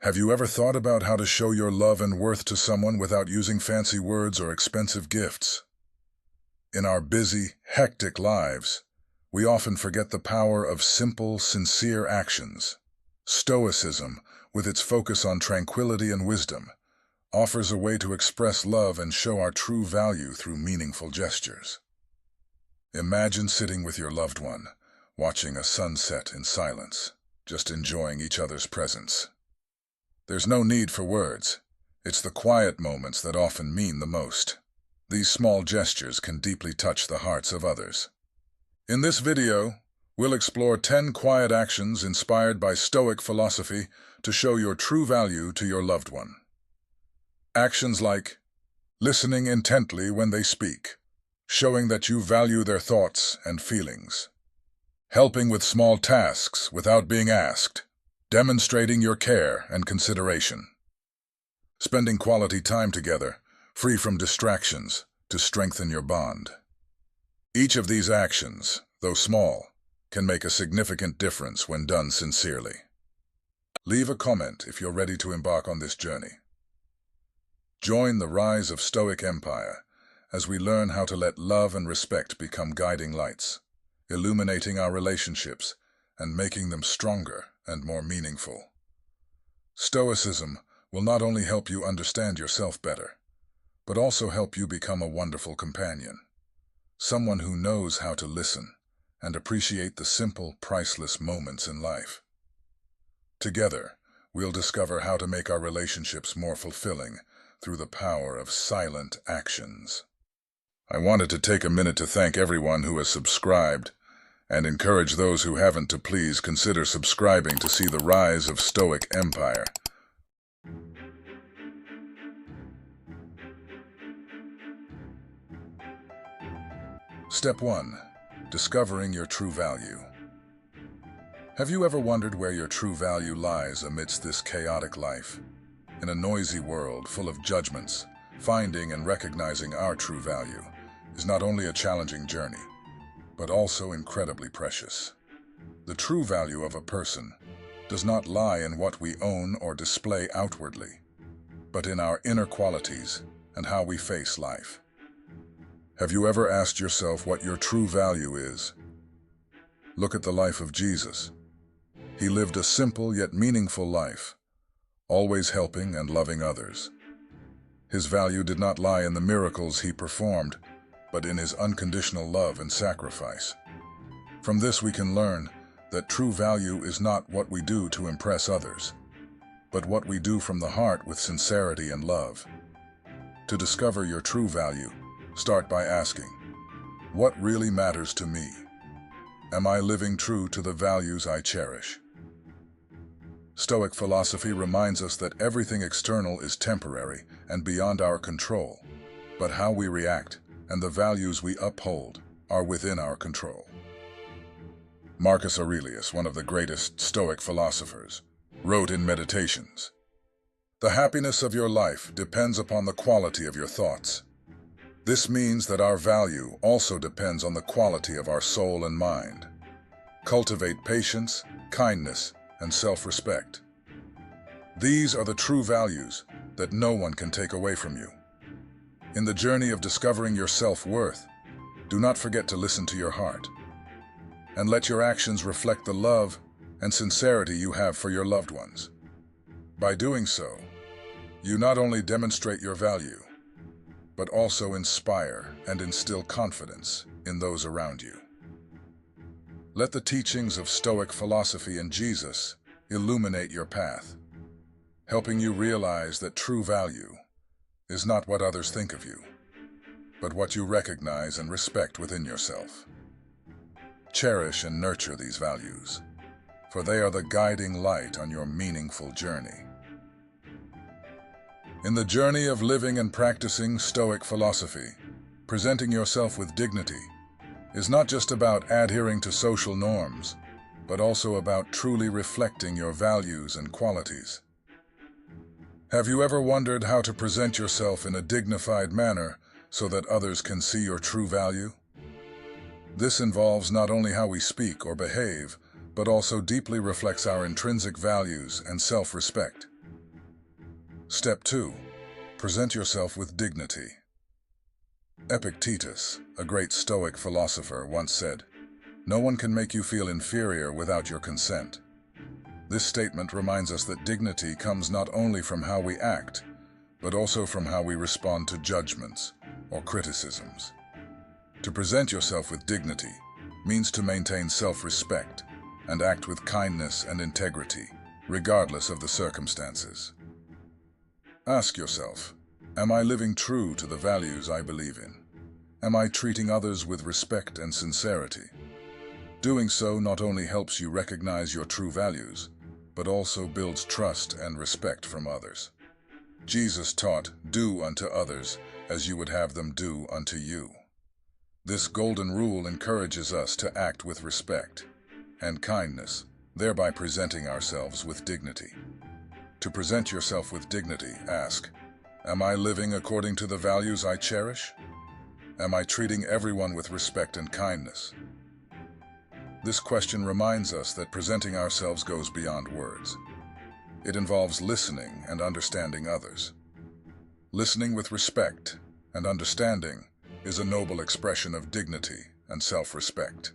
Have you ever thought about how to show your love and worth to someone without using fancy words or expensive gifts? In our busy, hectic lives, we often forget the power of simple, sincere actions. Stoicism, with its focus on tranquility and wisdom, offers a way to express love and show our true value through meaningful gestures. Imagine sitting with your loved one, watching a sunset in silence, just enjoying each other's presence. There's no need for words. It's the quiet moments that often mean the most. These small gestures can deeply touch the hearts of others. In this video, we'll explore 10 quiet actions inspired by Stoic philosophy to show your true value to your loved one. Actions like listening intently when they speak, showing that you value their thoughts and feelings. Helping with small tasks without being asked, demonstrating your care and consideration. Spending quality time together, free from distractions, to strengthen your bond. Each of these actions, though small, can make a significant difference when done sincerely. Leave a comment if you're ready to embark on this journey. Join the rise of Stoic Empire as we learn how to let love and respect become guiding lights, illuminating our relationships and making them stronger and more meaningful. Stoicism will not only help you understand yourself better, but also help you become a wonderful companion, someone who knows how to listen and appreciate the simple, priceless moments in life. Together, we'll discover how to make our relationships more fulfilling through the power of silent actions. I wanted to take a minute to thank everyone who has subscribed and encourage those who haven't to please consider subscribing to see the rise of Stoic Empire. Step 1. Discovering your true value. Have you ever wondered where your true value lies amidst this chaotic life? In a noisy world full of judgments, finding and recognizing our true value is not only a challenging journey, but also incredibly precious. The true value of a person does not lie in what we own or display outwardly, but in our inner qualities and how we face life. Have you ever asked yourself what your true value is? Look at the life of Jesus. He lived a simple yet meaningful life, always helping and loving others. His value did not lie in the miracles he performed, but in his unconditional love and sacrifice. From this we can learn that true value is not what we do to impress others, but what we do from the heart with sincerity and love. To discover your true value, start by asking, what really matters to me? Am I living true to the values I cherish? Stoic philosophy reminds us that everything external is temporary and beyond our control, but how we react and the values we uphold are within our control. Marcus Aurelius, one of the greatest Stoic philosophers, wrote in Meditations, "The happiness of your life depends upon the quality of your thoughts." This means that our value also depends on the quality of our soul and mind. Cultivate patience, kindness, and self-respect. These are the true values that no one can take away from you. In the journey of discovering your self-worth, do not forget to listen to your heart, and let your actions reflect the love and sincerity you have for your loved ones. By doing so, you not only demonstrate your value, but also inspire and instill confidence in those around you. Let the teachings of Stoic philosophy and Jesus illuminate your path, helping you realize that true value is not what others think of you, but what you recognize and respect within yourself. Cherish and nurture these values, for they are the guiding light on your meaningful journey. In the journey of living and practicing Stoic philosophy, presenting yourself with dignity is not just about adhering to social norms, but also about truly reflecting your values and qualities. Have you ever wondered how to present yourself in a dignified manner so that others can see your true value? This involves not only how we speak or behave, but also deeply reflects our intrinsic values and self-respect. Step 2. Present yourself with dignity. Epictetus, a great Stoic philosopher, once said, "No one can make you feel inferior without your consent." This statement reminds us that dignity comes not only from how we act, but also from how we respond to judgments or criticisms. To present yourself with dignity means to maintain self-respect and act with kindness and integrity, regardless of the circumstances. Ask yourself, am I living true to the values I believe in? Am I treating others with respect and sincerity? Doing so not only helps you recognize your true values, but also builds trust and respect from others. Jesus taught, "Do unto others as you would have them do unto you." This golden rule encourages us to act with respect and kindness, thereby presenting ourselves with dignity. To present yourself with dignity, ask, am I living according to the values I cherish? Am I treating everyone with respect and kindness? This question reminds us that presenting ourselves goes beyond words. It involves listening and understanding others. Listening with respect and understanding is a noble expression of dignity and self-respect.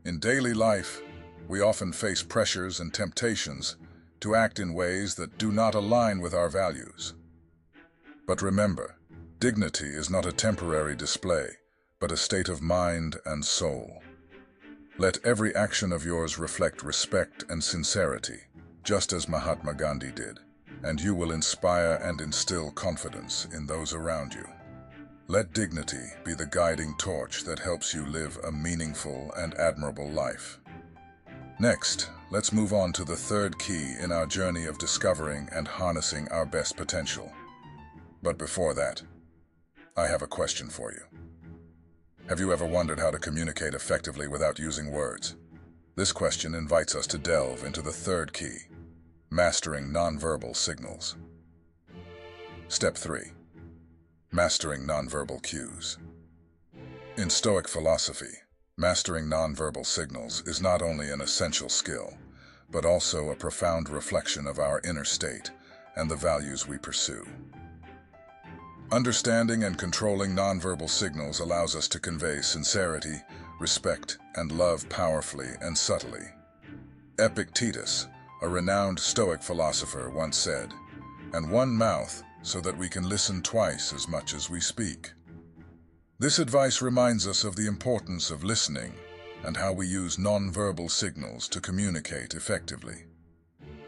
In daily life, we often face pressures and temptations to act in ways that do not align with our values. But remember, dignity is not a temporary display, but a state of mind and soul. Let every action of yours reflect respect and sincerity, just as Mahatma Gandhi did, and you will inspire and instill confidence in those around you. Let dignity be the guiding torch that helps you live a meaningful and admirable life. Next, let's move on to the third key in our journey of discovering and harnessing our best potential. But before that, I have a question for you. Have you ever wondered how to communicate effectively without using words? This question invites us to delve into the third key, mastering nonverbal signals. Step 3. Mastering nonverbal cues. In Stoic philosophy, mastering nonverbal signals is not only an essential skill, but also a profound reflection of our inner state and the values we pursue. Understanding and controlling nonverbal signals allows us to convey sincerity, respect, and love powerfully and subtly. Epictetus, a renowned Stoic philosopher, once said, "And one mouth so that we can listen twice as much as we speak." This advice reminds us of the importance of listening and how we use nonverbal signals to communicate effectively.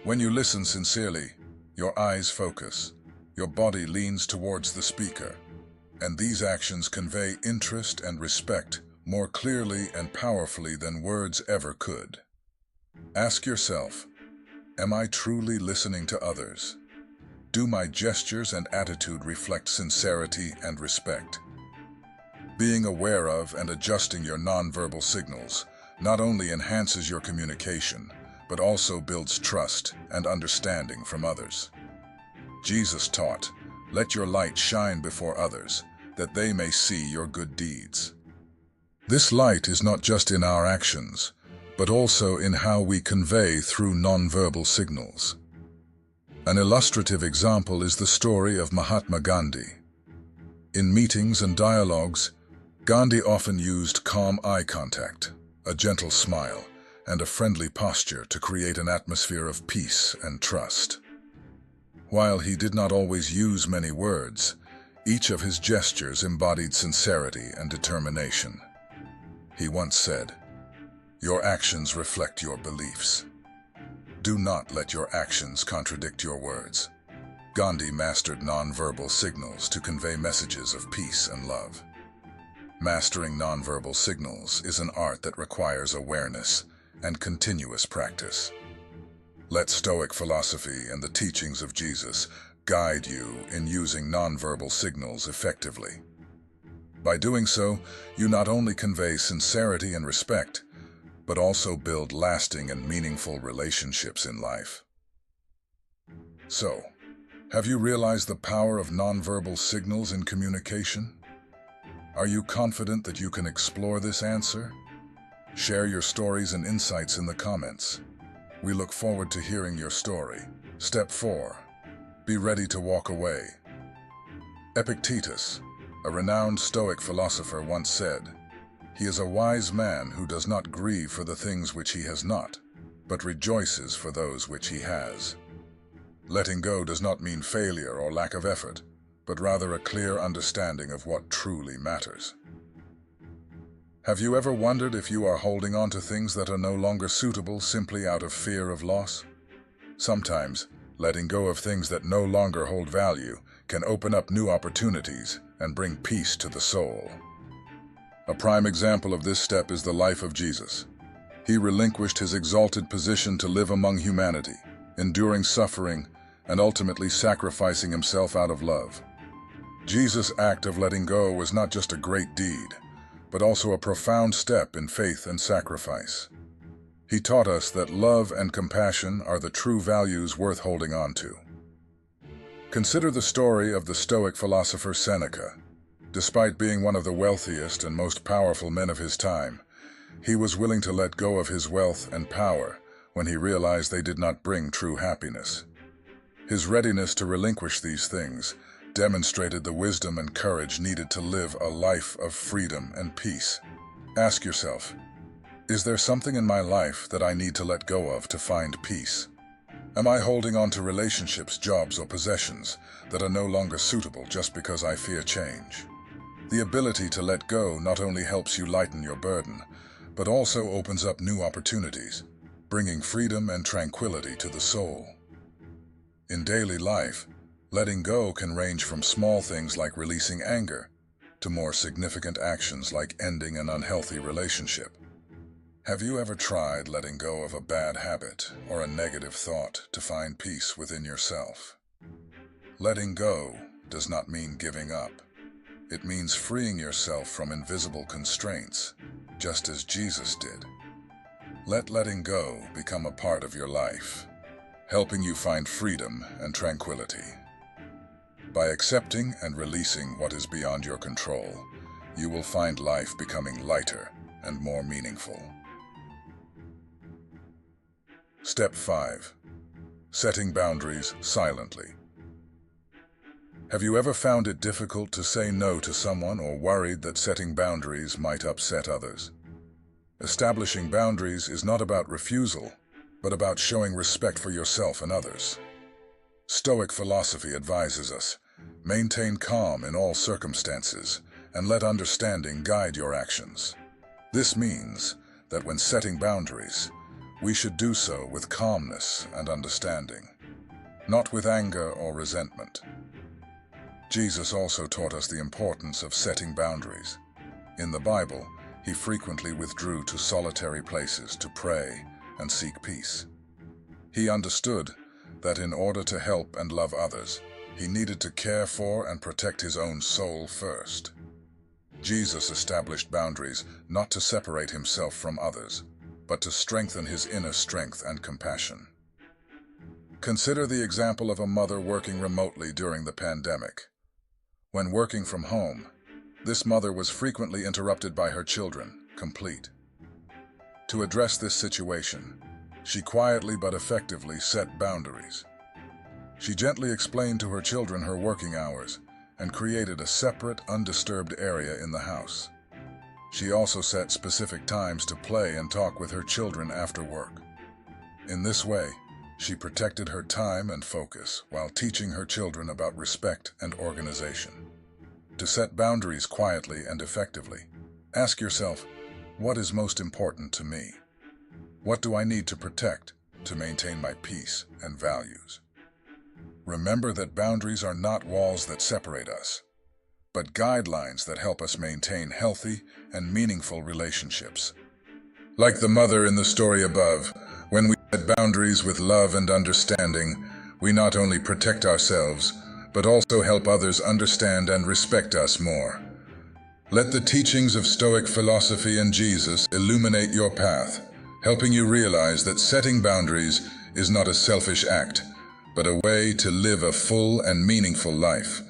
When you listen sincerely, your eyes focus, your body leans towards the speaker, and these actions convey interest and respect more clearly and powerfully than words ever could. Ask yourself, am I truly listening to others? Do my gestures and attitude reflect sincerity and respect? Being aware of and adjusting your nonverbal signals not only enhances your communication, but also builds trust and understanding from others. Jesus taught, "Let your light shine before others, that they may see your good deeds." This light is not just in our actions, but also in how we convey through nonverbal signals. An illustrative example is the story of Mahatma Gandhi. In meetings and dialogues, Gandhi often used calm eye contact, a gentle smile, and a friendly posture to create an atmosphere of peace and trust. While he did not always use many words, each of his gestures embodied sincerity and determination. He once said, "Your actions reflect your beliefs. Do not let your actions contradict your words." Gandhi mastered nonverbal signals to convey messages of peace and love. Mastering nonverbal signals is an art that requires awareness and continuous practice. Let Stoic philosophy and the teachings of Jesus guide you in using nonverbal signals effectively. By doing so, you not only convey sincerity and respect, but also build lasting and meaningful relationships in life. So, have you realized the power of nonverbal signals in communication? Are you confident that you can explore this answer? Share your stories and insights in the comments. We look forward to hearing your story. Step 4. Be ready to walk away. Epictetus, a renowned Stoic philosopher, once said, "He is a wise man who does not grieve for the things which he has not, but rejoices for those which he has." Letting go does not mean failure or lack of effort, but rather a clear understanding of what truly matters. Have you ever wondered if you are holding on to things that are no longer suitable simply out of fear of loss? Sometimes, letting go of things that no longer hold value can open up new opportunities and bring peace to the soul. A prime example of this step is the life of Jesus. He relinquished his exalted position to live among humanity, enduring suffering and ultimately sacrificing himself out of love. Jesus' act of letting go was not just a great deed, but also a profound step in faith and sacrifice. He taught us that love and compassion are the true values worth holding on to. Consider the story of the Stoic philosopher Seneca. Despite being one of the wealthiest and most powerful men of his time, he was willing to let go of his wealth and power when he realized they did not bring true happiness. His readiness to relinquish these things demonstrated the wisdom and courage needed to live a life of freedom and peace. Ask yourself, is there something in my life that I need to let go of to find peace? Am I holding on to relationships, jobs, or possessions that are no longer suitable just because I fear change? The ability to let go not only helps you lighten your burden, but also opens up new opportunities, bringing freedom and tranquility to the soul. In daily life, letting go can range from small things like releasing anger to more significant actions like ending an unhealthy relationship. Have you ever tried letting go of a bad habit or a negative thought to find peace within yourself? Letting go does not mean giving up. It means freeing yourself from invisible constraints, just as Jesus did. Let letting go become a part of your life, helping you find freedom and tranquility. By accepting and releasing what is beyond your control, you will find life becoming lighter and more meaningful. Step 5. Setting boundaries silently. Have you ever found it difficult to say no to someone or worried that setting boundaries might upset others? Establishing boundaries is not about refusal, but about showing respect for yourself and others. Stoic philosophy advises us, maintain calm in all circumstances and let understanding guide your actions. This means that when setting boundaries, we should do so with calmness and understanding, not with anger or resentment. Jesus also taught us the importance of setting boundaries. In the Bible, he frequently withdrew to solitary places to pray and seek peace. He understood that in order to help and love others, he needed to care for and protect his own soul first. Jesus established boundaries not to separate himself from others, but to strengthen his inner strength and compassion. Consider the example of a mother working remotely during the pandemic. When working from home, this mother was frequently interrupted by her children, complete. To address this situation, she quietly but effectively set boundaries. She gently explained to her children her working hours and created a separate, undisturbed area in the house. She also set specific times to play and talk with her children after work. In this way, she protected her time and focus while teaching her children about respect and organization. To set boundaries quietly and effectively, ask yourself, what is most important to me? What do I need to protect to maintain my peace and values? Remember that boundaries are not walls that separate us, but guidelines that help us maintain healthy and meaningful relationships. Like the mother in the story above, when we set boundaries with love and understanding, we not only protect ourselves, but also help others understand and respect us more. Let the teachings of Stoic philosophy and Jesus illuminate your path, helping you realize that setting boundaries is not a selfish act, but a way to live a full and meaningful life.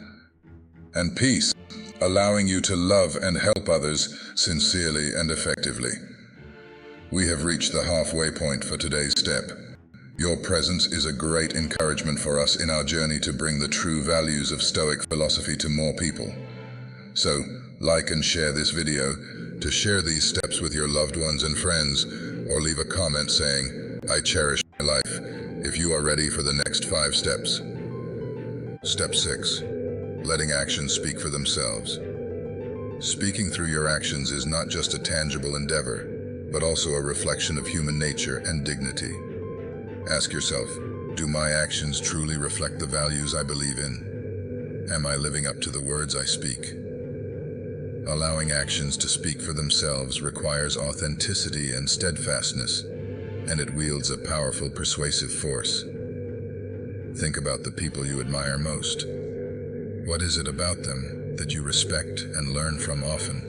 And peace, allowing you to love and help others sincerely and effectively. We have reached the halfway point for today's step. Your presence is a great encouragement for us in our journey to bring the true values of Stoic philosophy to more people. So, like and share this video to share these steps with your loved ones and friends, or leave a comment saying, "I cherish my life," if you are ready for the next 5 steps. Step 6. Letting actions speak for themselves. Speaking through your actions is not just a tangible endeavor, but also a reflection of human nature and dignity. Ask yourself, do my actions truly reflect the values I believe in? Am I living up to the words I speak? Allowing actions to speak for themselves requires authenticity and steadfastness, and it wields a powerful persuasive force. Think about the people you admire most. What is it about them that you respect and learn from often?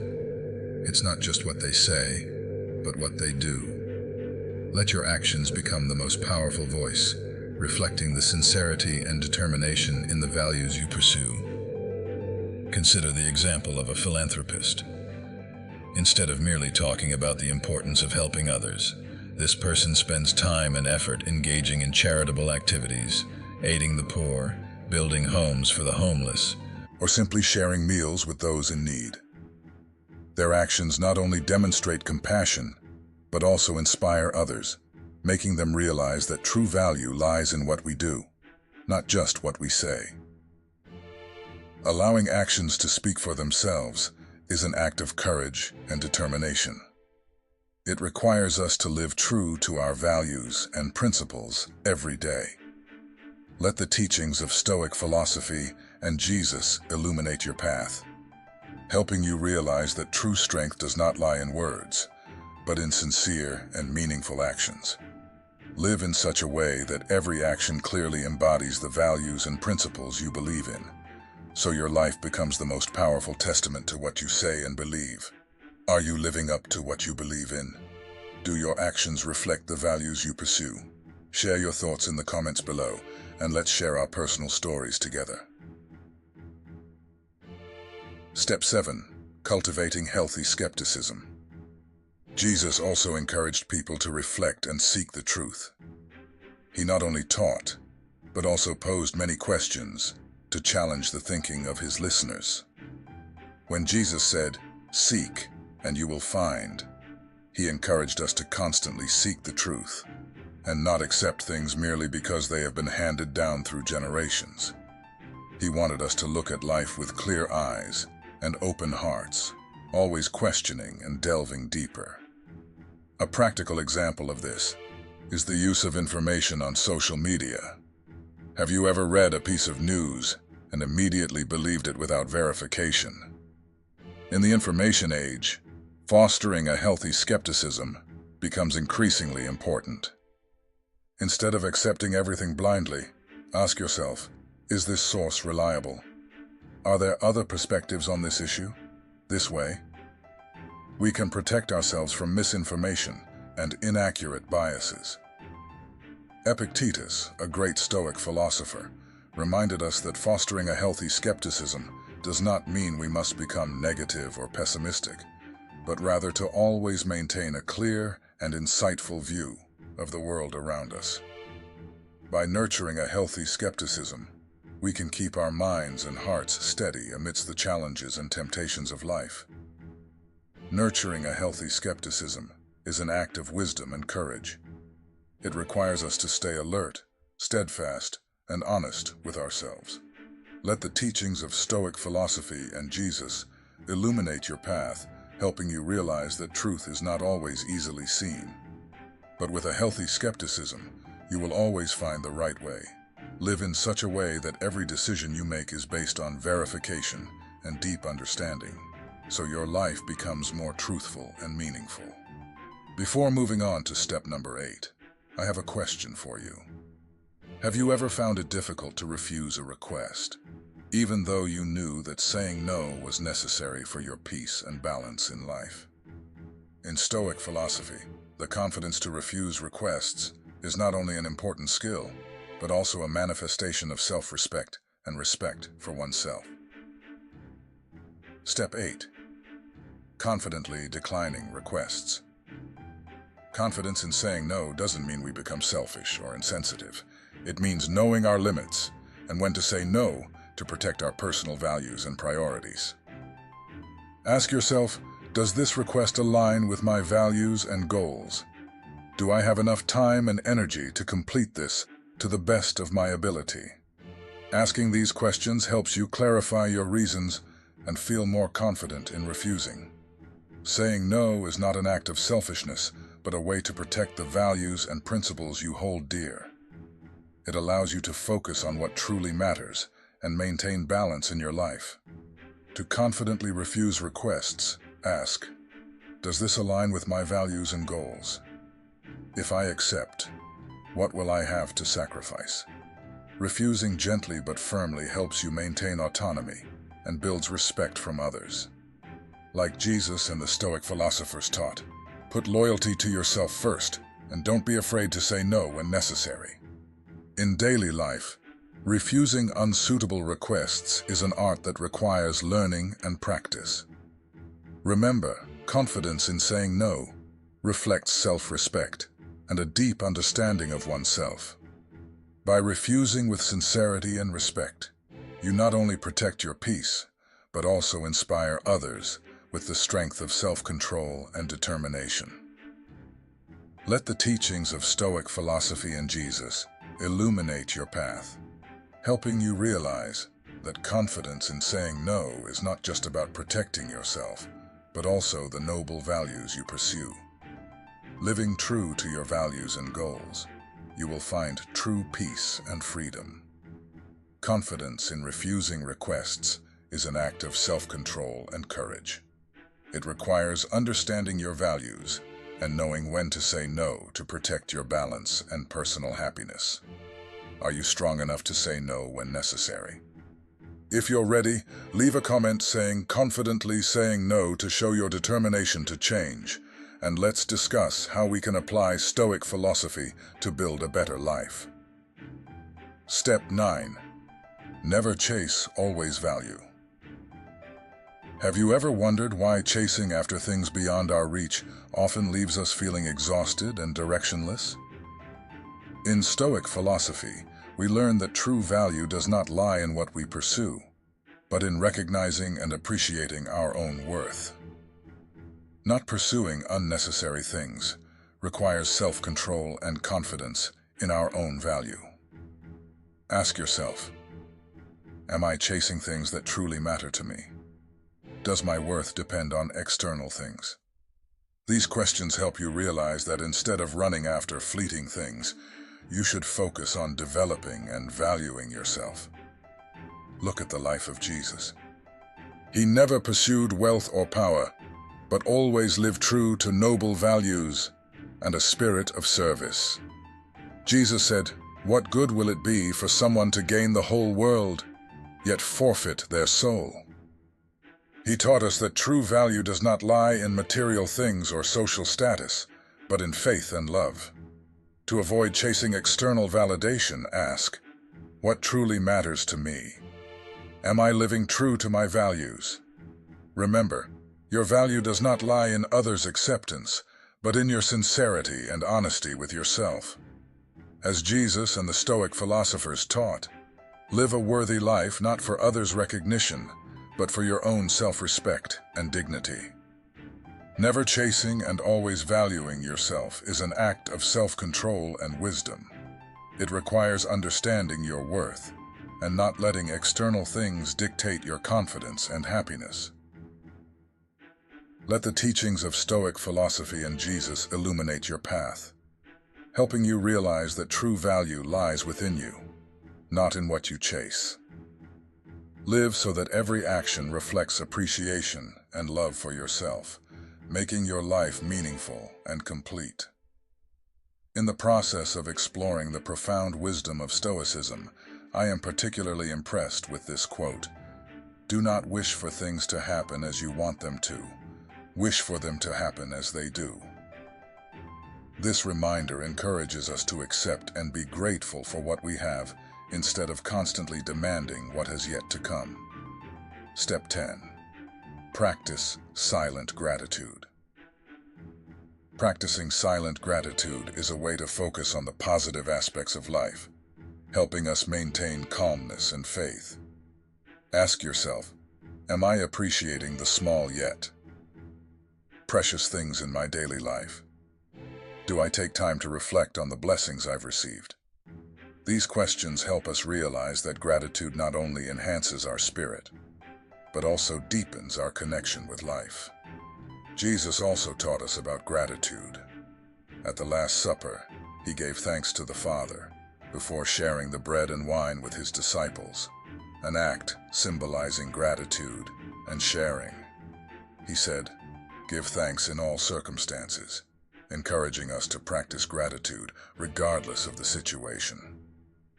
It's not just what they say, but what they do. Let your actions become the most powerful voice, reflecting the sincerity and determination in the values you pursue. Consider the example of a philanthropist. Instead of merely talking about the importance of helping others, this person spends time and effort engaging in charitable activities, aiding the poor, building homes for the homeless, or simply sharing meals with those in need. Their actions not only demonstrate compassion, but also inspire others, making them realize that true value lies in what we do, not just what we say. Allowing actions to speak for themselves is an act of courage and determination. It requires us to live true to our values and principles every day. Let the teachings of Stoic philosophy and Jesus illuminate your path, helping you realize that true strength does not lie in words, but in sincere and meaningful actions. Live in such a way that every action clearly embodies the values and principles you believe in, so your life becomes the most powerful testament to what you say and believe. Are you living up to what you believe in? Do your actions reflect the values you pursue? Share your thoughts in the comments below, and let's share our personal stories together. Step 7. Cultivating healthy skepticism. Jesus also encouraged people to reflect and seek the truth. He not only taught, but also posed many questions to challenge the thinking of his listeners. When Jesus said, "Seek, and you will find," he encouraged us to constantly seek the truth, and not accept things merely because they have been handed down through generations. He wanted us to look at life with clear eyes and open hearts, always questioning and delving deeper. A practical example of this is the use of information on social media. Have you ever read a piece of news and immediately believed it without verification? In the information age, fostering a healthy skepticism becomes increasingly important. Instead of accepting everything blindly, ask yourself, is this source reliable? Are there other perspectives on this issue? This way, we can protect ourselves from misinformation and inaccurate biases. Epictetus, a great Stoic philosopher, reminded us that fostering a healthy skepticism does not mean we must become negative or pessimistic, but rather to always maintain a clear and insightful view of the world around us. By nurturing a healthy skepticism, we can keep our minds and hearts steady amidst the challenges and temptations of life. Nurturing a healthy skepticism is an act of wisdom and courage. It requires us to stay alert, steadfast, and honest with ourselves. Let the teachings of Stoic philosophy and Jesus illuminate your path, helping you realize that truth is not always easily seen. But with a healthy skepticism, you will always find the right way. Live in such a way that every decision you make is based on verification and deep understanding, so your life becomes more truthful and meaningful. Before moving on to step number 8, I have a question for you. Have you ever found it difficult to refuse a request, even though you knew that saying no was necessary for your peace and balance in life? In Stoic philosophy, the confidence to refuse requests is not only an important skill, but also a manifestation of self-respect and respect for oneself. Step 8. Confidently declining requests. Confidence in saying no doesn't mean we become selfish or insensitive. It means knowing our limits and when to say no to protect our personal values and priorities. Ask yourself, does this request align with my values and goals? Do I have enough time and energy to complete this to the best of my ability? Asking these questions helps you clarify your reasons and feel more confident in refusing. Saying no is not an act of selfishness, but a way to protect the values and principles you hold dear. It allows you to focus on what truly matters and maintain balance in your life. To confidently refuse requests, ask, does this align with my values and goals? If I accept, what will I have to sacrifice? Refusing gently but firmly helps you maintain autonomy and builds respect from others. Like Jesus and the Stoic philosophers taught, put loyalty to yourself first and don't be afraid to say no when necessary. In daily life, refusing unsuitable requests is an art that requires learning and practice. Remember, confidence in saying no reflects self-respect and a deep understanding of oneself. By refusing with sincerity and respect, you not only protect your peace, but also inspire others with the strength of self-control and determination. Let the teachings of Stoic philosophy and Jesus illuminate your path, helping you realize that confidence in saying no is not just about protecting yourself, but also the noble values you pursue. Living true to your values and goals, you will find true peace and freedom. Confidence in refusing requests is an act of self-control and courage. It requires understanding your values and knowing when to say no to protect your balance and personal happiness. Are you strong enough to say no when necessary? If you're ready, leave a comment saying confidently saying no to show your determination to change, and let's discuss how we can apply Stoic philosophy to build a better life. Step 9. Never chase, always value. Have you ever wondered why chasing after things beyond our reach often leaves us feeling exhausted and directionless? In Stoic philosophy, we learn that true value does not lie in what we pursue, but in recognizing and appreciating our own worth. Not pursuing unnecessary things requires self-control and confidence in our own value. Ask yourself, am I chasing things that truly matter to me? Does my worth depend on external things? These questions help you realize that instead of running after fleeting things, you should focus on developing and valuing yourself. Look at the life of Jesus. He never pursued wealth or power, but always lived true to noble values and a spirit of service. Jesus said, "What good will it be for someone to gain the whole world, yet forfeit their soul?" He taught us that true value does not lie in material things or social status, but in faith and love. To avoid chasing external validation, ask, what truly matters to me? Am I living true to my values? Remember, your value does not lie in others' acceptance, but in your sincerity and honesty with yourself. As Jesus and the Stoic philosophers taught, live a worthy life not for others' recognition, but for your own self-respect and dignity. Never chasing and always valuing yourself is an act of self-control and wisdom. It requires understanding your worth and not letting external things dictate your confidence and happiness. Let the teachings of Stoic philosophy and Jesus illuminate your path, helping you realize that true value lies within you, not in what you chase. Live so that every action reflects appreciation and love for yourself, making your life meaningful and complete. In the process of exploring the profound wisdom of Stoicism, I am particularly impressed with this quote: "Do not wish for things to happen as you want them to. Wish for them to happen as they do." This reminder encourages us to accept and be grateful for what we have, instead of constantly demanding what has yet to come. Step 10. Practice silent gratitude. Practicing silent gratitude is a way to focus on the positive aspects of life, helping us maintain calmness and faith. Ask yourself, am I appreciating the small yet precious things in my daily life? Do I take time to reflect on the blessings I've received? These questions help us realize that gratitude not only enhances our spirit, but also deepens our connection with life. Jesus also taught us about gratitude. At the Last Supper, he gave thanks to the Father before sharing the bread and wine with his disciples, an act symbolizing gratitude and sharing. He said, "Give thanks in all circumstances," encouraging us to practice gratitude regardless of the situation.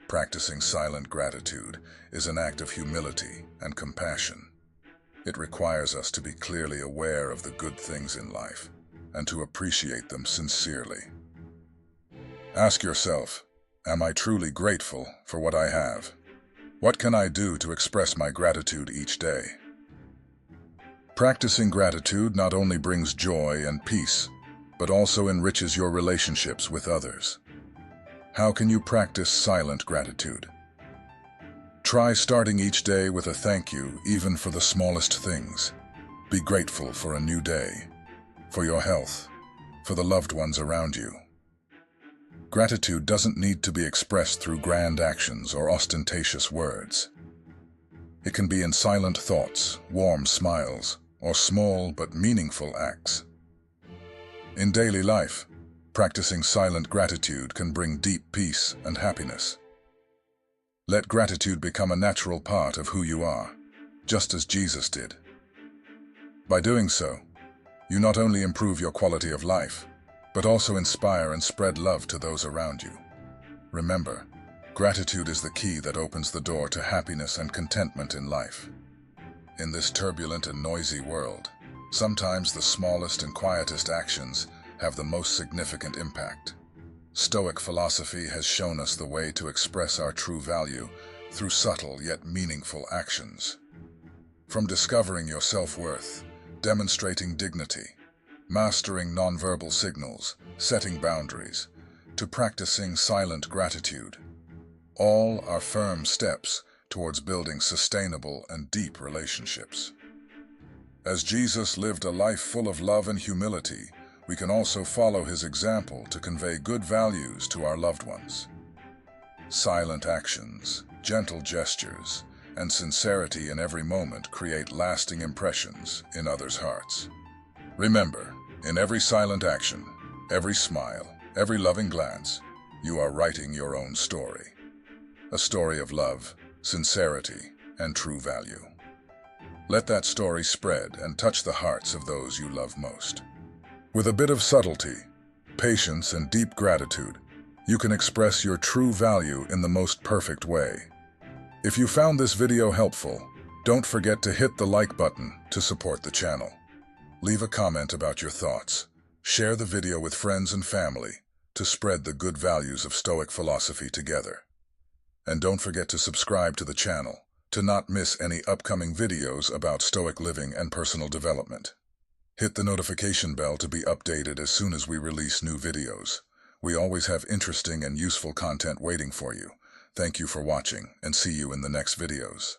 Practicing silent gratitude is an act of humility and compassion. It requires us to be clearly aware of the good things in life and to appreciate them sincerely. Ask yourself, am I truly grateful for what I have? What can I do to express my gratitude each day? Practicing gratitude not only brings joy and peace, but also enriches your relationships with others. How can you practice silent gratitude? Try starting each day with a thank you, even for the smallest things. Be grateful for a new day, for your health, for the loved ones around you. Gratitude doesn't need to be expressed through grand actions or ostentatious words. It can be in silent thoughts, warm smiles, or small but meaningful acts. In daily life, practicing silent gratitude can bring deep peace and happiness. Let gratitude become a natural part of who you are, just as Jesus did. By doing so, you not only improve your quality of life, but also inspire and spread love to those around you. Remember, gratitude is the key that opens the door to happiness and contentment in life. In this turbulent and noisy world, sometimes the smallest and quietest actions have the most significant impact. Stoic philosophy has shown us the way to express our true value through subtle yet meaningful actions. From discovering your self-worth, demonstrating dignity, mastering nonverbal signals, setting boundaries, to practicing silent gratitude, all are firm steps towards building sustainable and deep relationships. As Jesus lived a life full of love and humility, we can also follow his example to convey good values to our loved ones. Silent actions, gentle gestures, and sincerity in every moment create lasting impressions in others' hearts. Remember, in every silent action, every smile, every loving glance, you are writing your own story. A story of love, sincerity, and true value. Let that story spread and touch the hearts of those you love most. With a bit of subtlety, patience, and deep gratitude, you can express your true value in the most perfect way. If you found this video helpful, don't forget to hit the like button to support the channel. Leave a comment about your thoughts. Share the video with friends and family to spread the good values of Stoic philosophy together. And don't forget to subscribe to the channel to not miss any upcoming videos about Stoic living and personal development. Hit the notification bell to be updated as soon as we release new videos. We always have interesting and useful content waiting for you. Thank you for watching, and see you in the next videos.